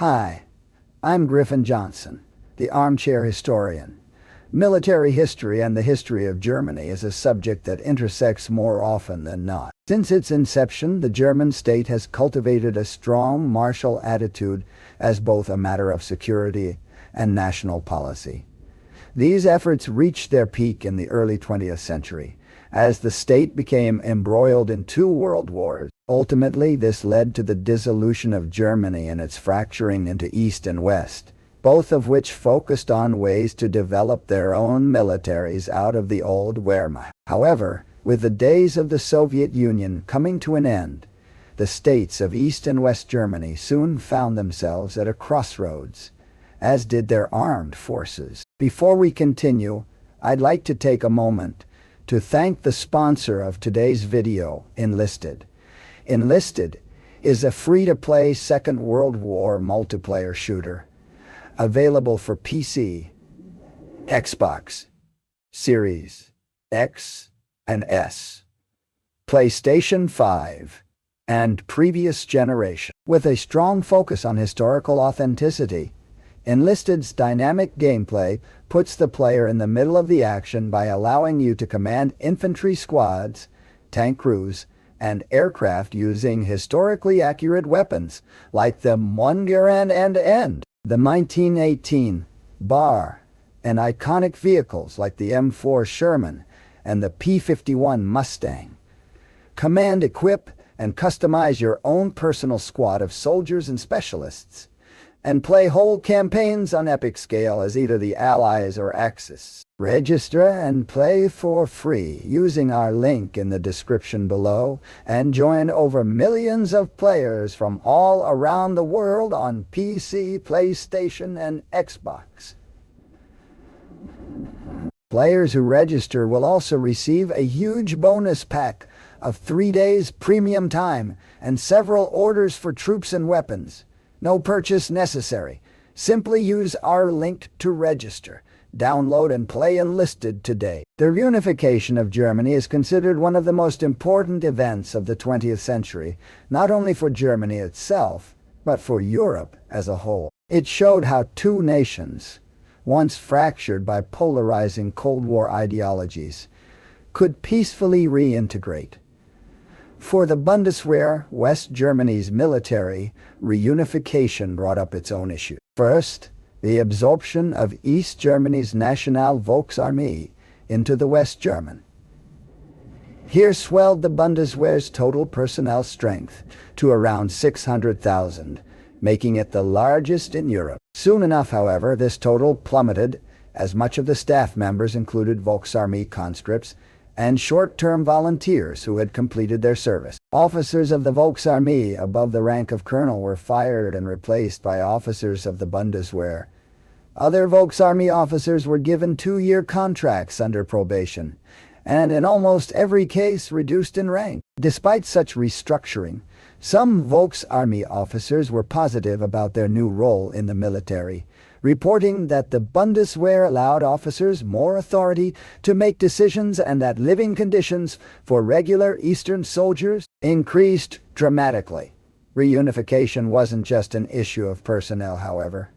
Hi, I'm Griffin Johnson, the armchair historian. Military history and the history of Germany is a subject that intersects more often than not. Since its inception, the German state has cultivated a strong martial attitude as both a matter of security and national policy. These efforts reached their peak in the early 20th century, as the state became embroiled in two world wars. Ultimately, this led to the dissolution of Germany and its fracturing into East and West, both of which focused on ways to develop their own militaries out of the old Wehrmacht. However, with the days of the Soviet Union coming to an end, the states of East and West Germany soon found themselves at a crossroads, as did their armed forces. Before we continue, I'd like to take a moment to thank the sponsor of today's video, Enlisted. Enlisted is a free-to-play Second World War multiplayer shooter, available for PC, Xbox, Series X and S, PlayStation 5, and previous generation. With a strong focus on historical authenticity, Enlisted's dynamic gameplay puts the player in the middle of the action by allowing you to command infantry squads, tank crews, and aircraft using historically accurate weapons like the Mungaren and the 1918 Bar, and iconic vehicles like the M4 Sherman and the P-51 Mustang. Command, equip, and customize your own personal squad of soldiers and specialists, and play whole campaigns on epic scale as either the Allies or Axis. Register and play for free using our link in the description below and join over millions of players from all around the world on PC, PlayStation, and Xbox. Players who register will also receive a huge bonus pack of 3 days premium time and several orders for troops and weapons. No purchase necessary. Simply use our link to register. Download and play Enlisted today. The reunification of Germany is considered one of the most important events of the 20th century, not only for Germany itself, but for Europe as a whole. It showed how two nations, once fractured by polarizing Cold War ideologies, could peacefully reintegrate. For the Bundeswehr, West Germany's military reunification brought up its own issues. First, the absorption of East Germany's National Volksarmee into the West German. Here swelled the Bundeswehr's total personnel strength to around 600,000, making it the largest in Europe. Soon enough, however, this total plummeted, as much of the staff members included Volksarmee conscripts and short-term volunteers who had completed their service. Officers of the Volksarmee above the rank of colonel were fired and replaced by officers of the Bundeswehr. Other Volksarmee officers were given 2-year contracts under probation, and in almost every case reduced in rank. Despite such restructuring, some Volksarmee officers were positive about their new role in the military, reporting that the Bundeswehr allowed officers more authority to make decisions and that living conditions for regular Eastern soldiers increased dramatically. Reunification wasn't just an issue of personnel, however.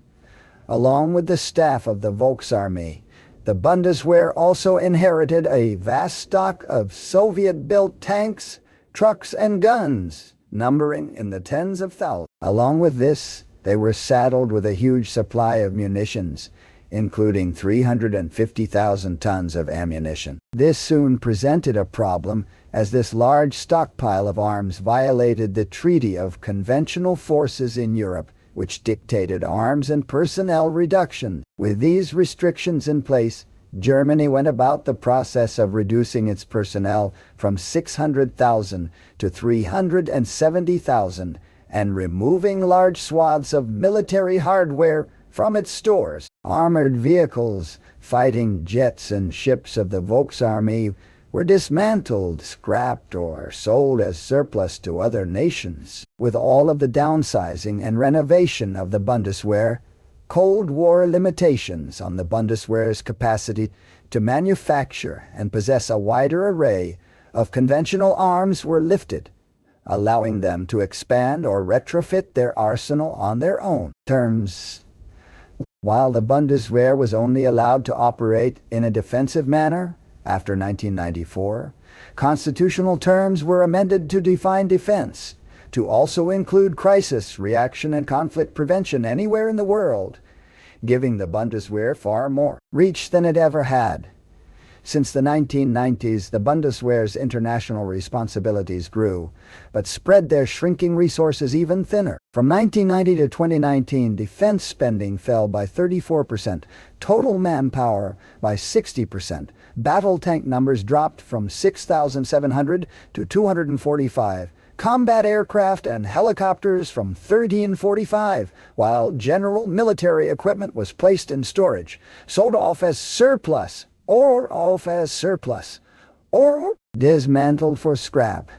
Along with the staff of the Volksarmee, the Bundeswehr also inherited a vast stock of Soviet-built tanks, trucks, and guns, numbering in the tens of thousands. Along with this, they were saddled with a huge supply of munitions, including 350,000 tons of ammunition. This soon presented a problem, as this large stockpile of arms violated the Treaty of Conventional Forces in Europe, which dictated arms and personnel reduction. With these restrictions in place, Germany went about the process of reducing its personnel from 600,000 to 370,000, and removing large swaths of military hardware from its stores. Armored vehicles, fighting jets, and ships of the Volksarmee were dismantled, scrapped, or sold as surplus to other nations. With all of the downsizing and renovation of the Bundeswehr, Cold War limitations on the Bundeswehr's capacity to manufacture and possess a wider array of conventional arms were lifted. allowing them to expand or retrofit their arsenal on their own terms. While the Bundeswehr was only allowed to operate in a defensive manner after 1994, constitutional terms were amended to define defense to also include crisis, reaction, and conflict prevention anywhere in the world, giving the Bundeswehr far more reach than it ever had. Since the 1990s, the Bundeswehr's international responsibilities grew, but spread their shrinking resources even thinner. From 1990 to 2019, defense spending fell by 34%, total manpower by 60%, battle tank numbers dropped from 6,700 to 245, combat aircraft and helicopters from 1345, while general military equipment was placed in storage, sold off as surplus, or dismantled for scrap.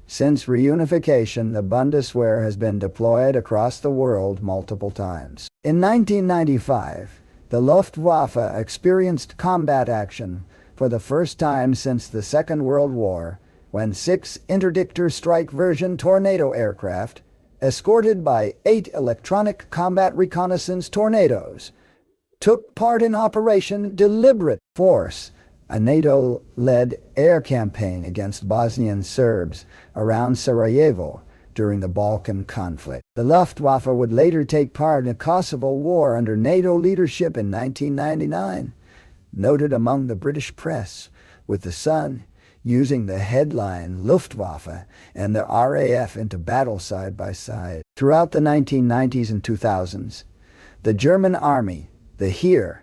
Since reunification, the Bundeswehr has been deployed across the world multiple times. In 1995, the Luftwaffe experienced combat action for the first time since the Second World War, when 6 interdictor strike version Tornado aircraft, escorted by 8 electronic combat reconnaissance Tornadoes, took part in Operation Deliberate Force, a NATO-led air campaign against Bosnian Serbs around Sarajevo during the Balkan conflict. The Luftwaffe would later take part in the Kosovo War under NATO leadership in 1999, noted among the British press, with The Sun using the headline Luftwaffe and the RAF into battle side by side. Throughout the 1990s and 2000s, the German Army, the Heer,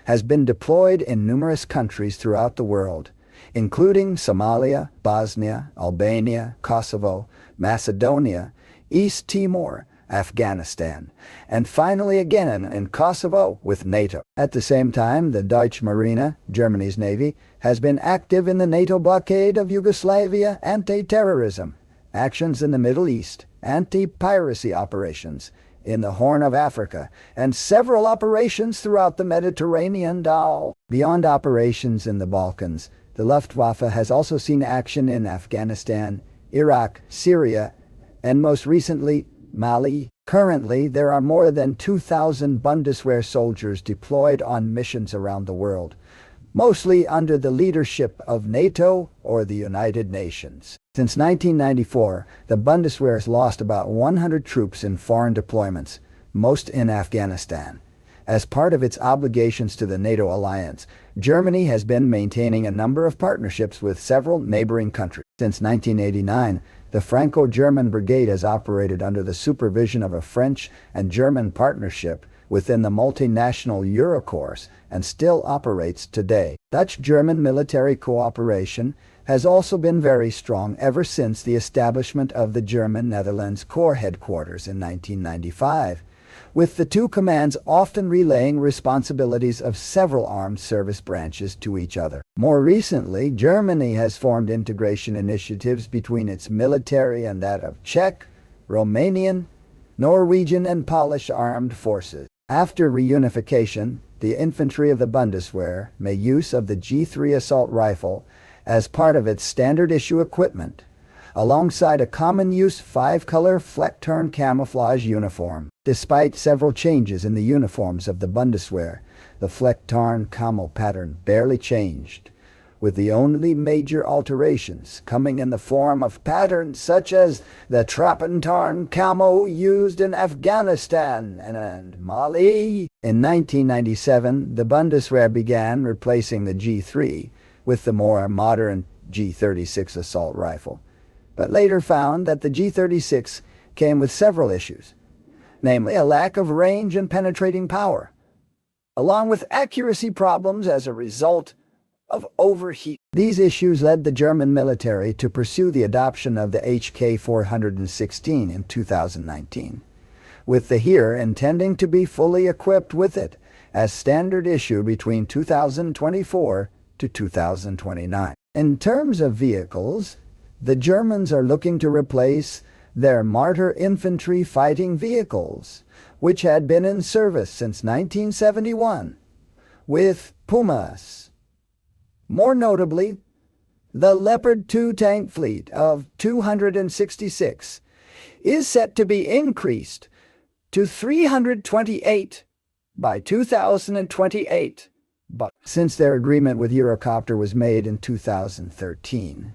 has been deployed in numerous countries throughout the world, including Somalia, Bosnia, Albania, Kosovo, Macedonia, East Timor, Afghanistan, and finally again in Kosovo with NATO. At the same time, the Deutsche Marine, Germany's navy, has been active in the NATO blockade of Yugoslavia, anti-terrorism, actions in the Middle East, anti-piracy operations in the Horn of Africa, and several operations throughout the Mediterranean. Beyond operations in the Balkans, the Luftwaffe has also seen action in Afghanistan, Iraq, Syria, and most recently, Mali. Currently, there are more than 2,000 Bundeswehr soldiers deployed on missions around the world, mostly under the leadership of NATO or the United Nations. Since 1994, the Bundeswehr has lost about 100 troops in foreign deployments, most in Afghanistan. As part of its obligations to the NATO alliance, Germany has been maintaining a number of partnerships with several neighboring countries. Since 1989, the Franco-German Brigade has operated under the supervision of a French and German partnership within the multinational Eurocorps and still operates today. Dutch-German military cooperation has also been very strong ever since the establishment of the German-Netherlands Corps headquarters in 1995, with the two commands often relaying responsibilities of several armed service branches to each other. More recently, Germany has formed integration initiatives between its military and that of Czech, Romanian, Norwegian, and Polish armed forces. After reunification, the infantry of the Bundeswehr made use of the G3 assault rifle as part of its standard issue equipment, alongside a common-use 5-color fleck-turn camouflage uniform. Despite several changes in the uniforms of the Bundeswehr, the fleck-turn camo pattern barely changed, with the only major alterations coming in the form of patterns such as the Trappentarn camo used in Afghanistan and Mali. In 1997, the Bundeswehr began replacing the G3 with the more modern G36 assault rifle, but later found that the G36 came with several issues, namely a lack of range and penetrating power, along with accuracy problems as a result of overheat. These issues led the German military to pursue the adoption of the HK416 in 2019, with the Heer intending to be fully equipped with it as standard issue between 2024 to 2029. In terms of vehicles, the Germans are looking to replace their Marder infantry fighting vehicles, which had been in service since 1971, with Pumas. More notably, The Leopard 2 tank fleet of 266 is set to be increased to 328 by 2028, but since their agreement with Eurocopter was made in 2013,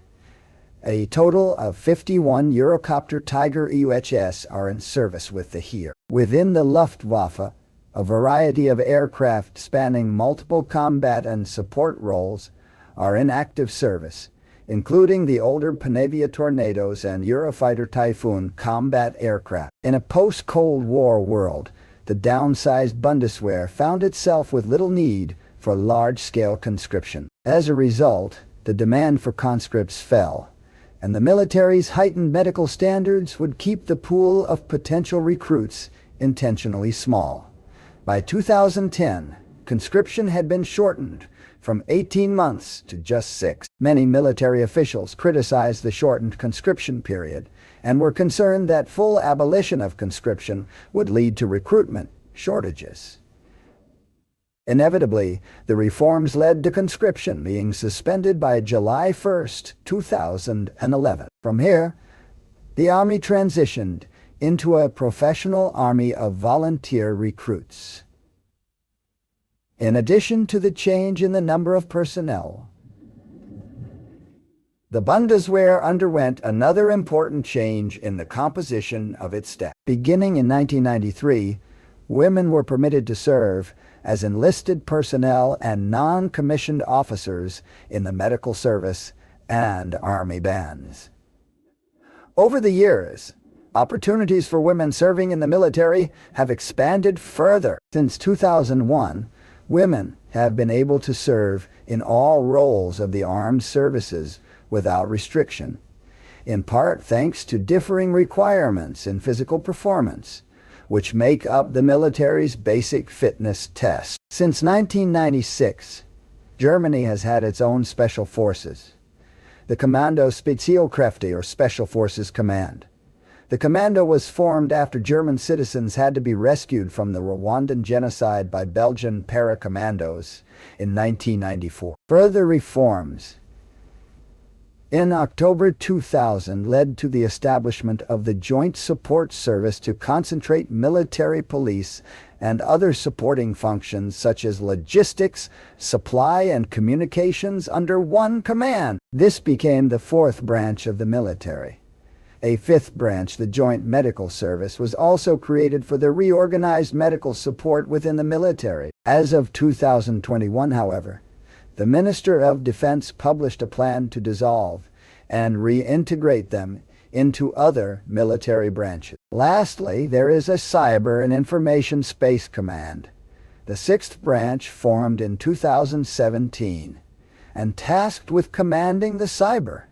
a total of 51 Eurocopter Tiger UHS are in service with the Heer. Within the Luftwaffe, a variety of aircraft spanning multiple combat and support roles are in active service, including the older Panavia Tornadoes and Eurofighter Typhoon combat aircraft. In a post-Cold War world, the downsized Bundeswehr found itself with little need for large-scale conscription. As a result, the demand for conscripts fell, and the military's heightened medical standards would keep the pool of potential recruits intentionally small. By 2010, conscription had been shortened from 18 months to just 6. Many military officials criticized the shortened conscription period and were concerned that full abolition of conscription would lead to recruitment shortages. Inevitably, the reforms led to conscription being suspended by July 1, 2011. From here, the Army transitioned into a professional army of volunteer recruits. In addition to the change in the number of personnel, the Bundeswehr underwent another important change in the composition of its staff. Beginning in 1993, women were permitted to serve as enlisted personnel and non-commissioned officers in the medical service and army bands. Over the years, opportunities for women serving in the military have expanded further. Since 2001, women have been able to serve in all roles of the armed services without restriction, in part thanks to differing requirements in physical performance, which make up the military's basic fitness test. Since 1996, Germany has had its own special forces, the Kommando Spezialkräfte, or Special Forces Command. The commando was formed after German citizens had to be rescued from the Rwandan genocide by Belgian paracommandos in 1994. Further reforms in October 2000 led to the establishment of the Joint Support Service to concentrate military police and other supporting functions such as logistics, supply, and communications under one command. This became the fourth branch of the military. A fifth branch, the Joint Medical Service, was also created for the reorganized medical support within the military. As of 2021, however, the Minister of Defense published a plan to dissolve and reintegrate them into other military branches. Lastly, there is a Cyber and Information Space Command, the sixth branch formed in 2017 and tasked with commanding the cyber.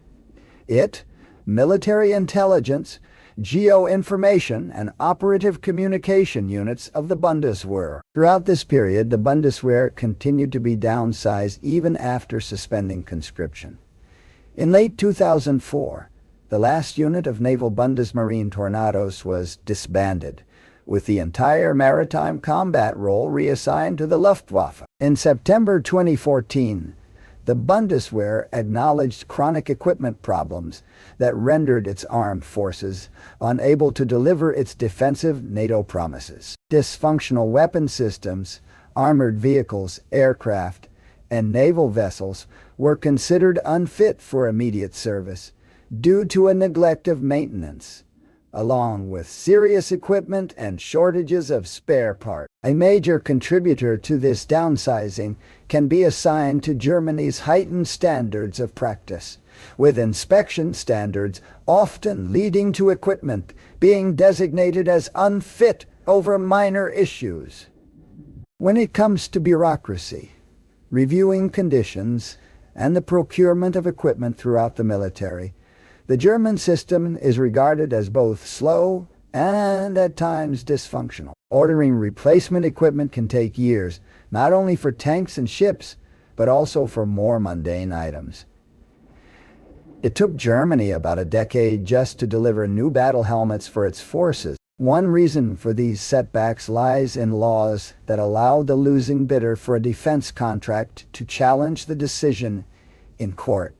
Military intelligence, geoinformation, and operative communication units of the Bundeswehr. Throughout this period, the Bundeswehr continued to be downsized even after suspending conscription. In late 2004, the last unit of Naval Bundesmarine Tornadoes was disbanded, with the entire maritime combat role reassigned to the Luftwaffe. In September 2014, the Bundeswehr acknowledged chronic equipment problems that rendered its armed forces unable to deliver its defensive NATO promises. Dysfunctional weapon systems, armored vehicles, aircraft, and naval vessels were considered unfit for immediate service due to a neglect of maintenance, along with serious equipment and shortages of spare parts. A major contributor to this downsizing can be assigned to Germany's heightened standards of practice, with inspection standards often leading to equipment being designated as unfit over minor issues. When it comes to bureaucracy, reviewing conditions, and the procurement of equipment throughout the military, the German system is regarded as both slow and at times dysfunctional. Ordering replacement equipment can take years, not only for tanks and ships, but also for more mundane items. It took Germany about a decade just to deliver new battle helmets for its forces. One reason for these setbacks lies in laws that allow the losing bidder for a defense contract to challenge the decision in court,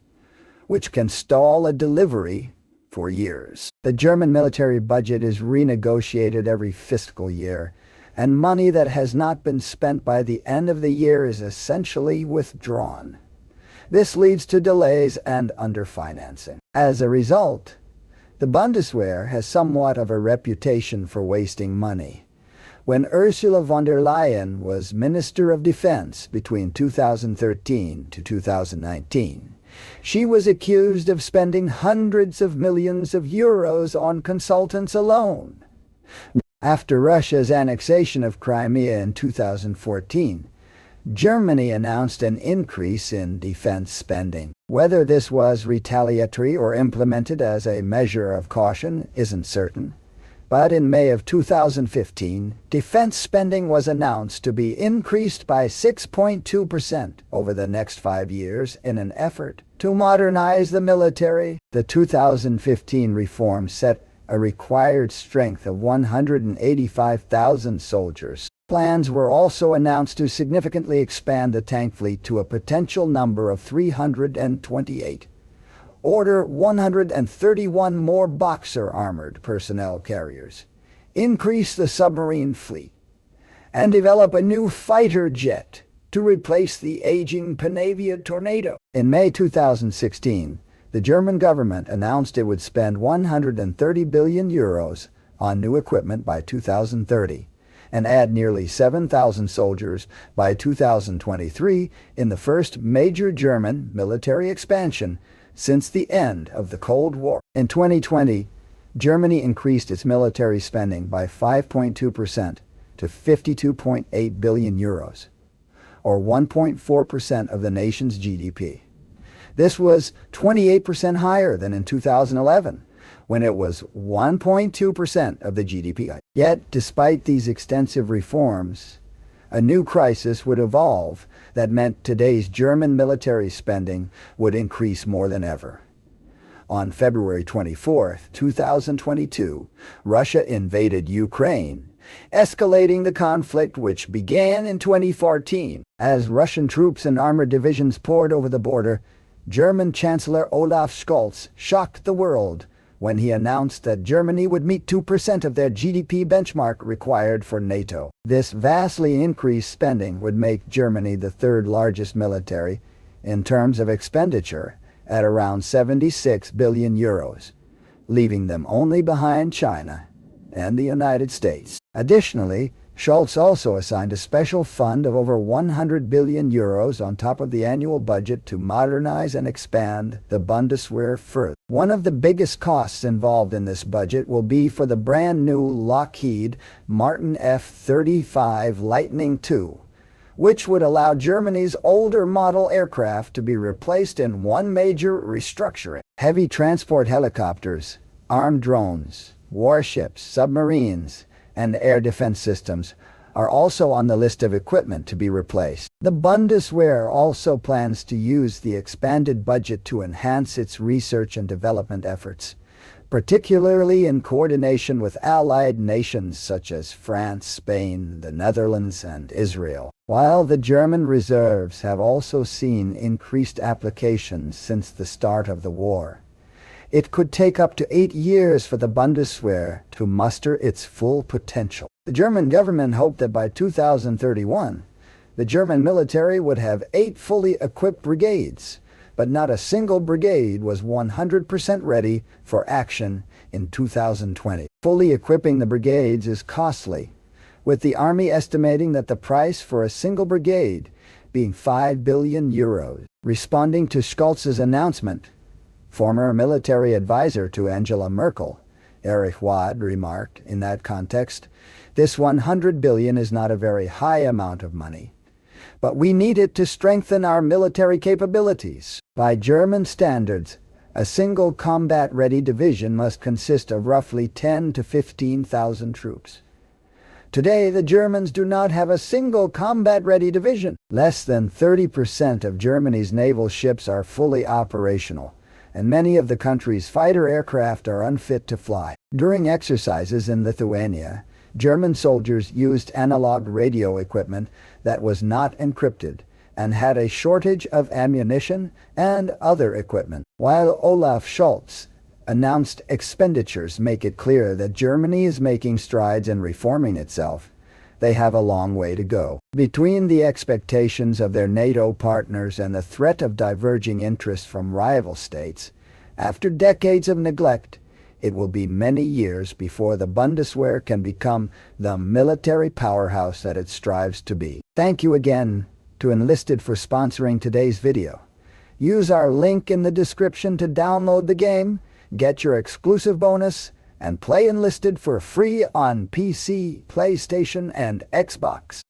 which can stall a delivery for years. The German military budget is renegotiated every fiscal year, and money that has not been spent by the end of the year is essentially withdrawn. This leads to delays and underfinancing. As a result, the Bundeswehr has somewhat of a reputation for wasting money. When Ursula von der Leyen was Minister of Defense between 2013 to 2019, she was accused of spending hundreds of millions of euros on consultants alone. After Russia's annexation of Crimea in 2014, Germany announced an increase in defense spending. Whether this was retaliatory or implemented as a measure of caution isn't certain, but in May of 2015, defense spending was announced to be increased by 6.2% over the next 5 years in an effort to modernize the military. The 2015 reform set a required strength of 185,000 soldiers. Plans were also announced to significantly expand the tank fleet to a potential number of 328. Order 131 more Boxer armored personnel carriers, increase the submarine fleet, and develop a new fighter jet to replace the aging Panavia Tornado. In May 2016, the German government announced it would spend 130 billion euros on new equipment by 2030 and add nearly 7,000 soldiers by 2023 in the first major German military expansion since the end of the Cold War. In 2020, Germany increased its military spending by 5.2% to 52.8 billion euros, or 1.4% of the nation's GDP. This was 28% higher than in 2011, when it was 1.2% of the GDP. Yet, despite these extensive reforms, a new crisis would evolve that meant today's German military spending would increase more than ever. On February 24, 2022, Russia invaded Ukraine, escalating the conflict which began in 2014. As Russian troops and armored divisions poured over the border, German Chancellor Olaf Scholz shocked the world when he announced that Germany would meet 2% of their GDP benchmark required for NATO. This vastly increased spending would make Germany the third largest military in terms of expenditure at around 76 billion euros, leaving them only behind China and the United States. Additionally, Scholz also assigned a special fund of over 100 billion euros on top of the annual budget to modernize and expand the Bundeswehr further. One of the biggest costs involved in this budget will be for the brand new Lockheed Martin F-35 Lightning II, which would allow Germany's older model aircraft to be replaced in one major restructuring. Heavy transport helicopters, armed drones, warships, submarines, and air defense systems are also on the list of equipment to be replaced. The Bundeswehr also plans to use the expanded budget to enhance its research and development efforts, particularly in coordination with allied nations such as France, Spain, the Netherlands, and Israel. While the German reserves have also seen increased applications since the start of the war, it could take up to 8 years for the Bundeswehr to muster its full potential. The German government hoped that by 2031, the German military would have 8 fully equipped brigades, but not a single brigade was 100% ready for action in 2020. Fully equipping the brigades is costly, with the Army estimating that the price for a single brigade being 5 billion euros. Responding to Scholz's announcement, former military advisor to Angela Merkel, Erich Wad, remarked in that context, "This 100 billion is not a very high amount of money, but we need it to strengthen our military capabilities." By German standards, a single combat-ready division must consist of roughly 10 to 15,000 troops. Today, the Germans do not have a single combat-ready division. Less than 30% of Germany's naval ships are fully operational, and many of the country's fighter aircraft are unfit to fly. During exercises in Lithuania, German soldiers used analog radio equipment that was not encrypted and had a shortage of ammunition and other equipment. While Olaf Scholz announced expenditures make it clear that Germany is making strides in reforming itself, they have a long way to go. Between the expectations of their NATO partners and the threat of diverging interests from rival states, after decades of neglect, it will be many years before the Bundeswehr can become the military powerhouse that it strives to be. Thank you again to Enlisted for sponsoring today's video. Use our link in the description to download the game, get your exclusive bonus, and play Enlisted for free on PC, PlayStation, and Xbox.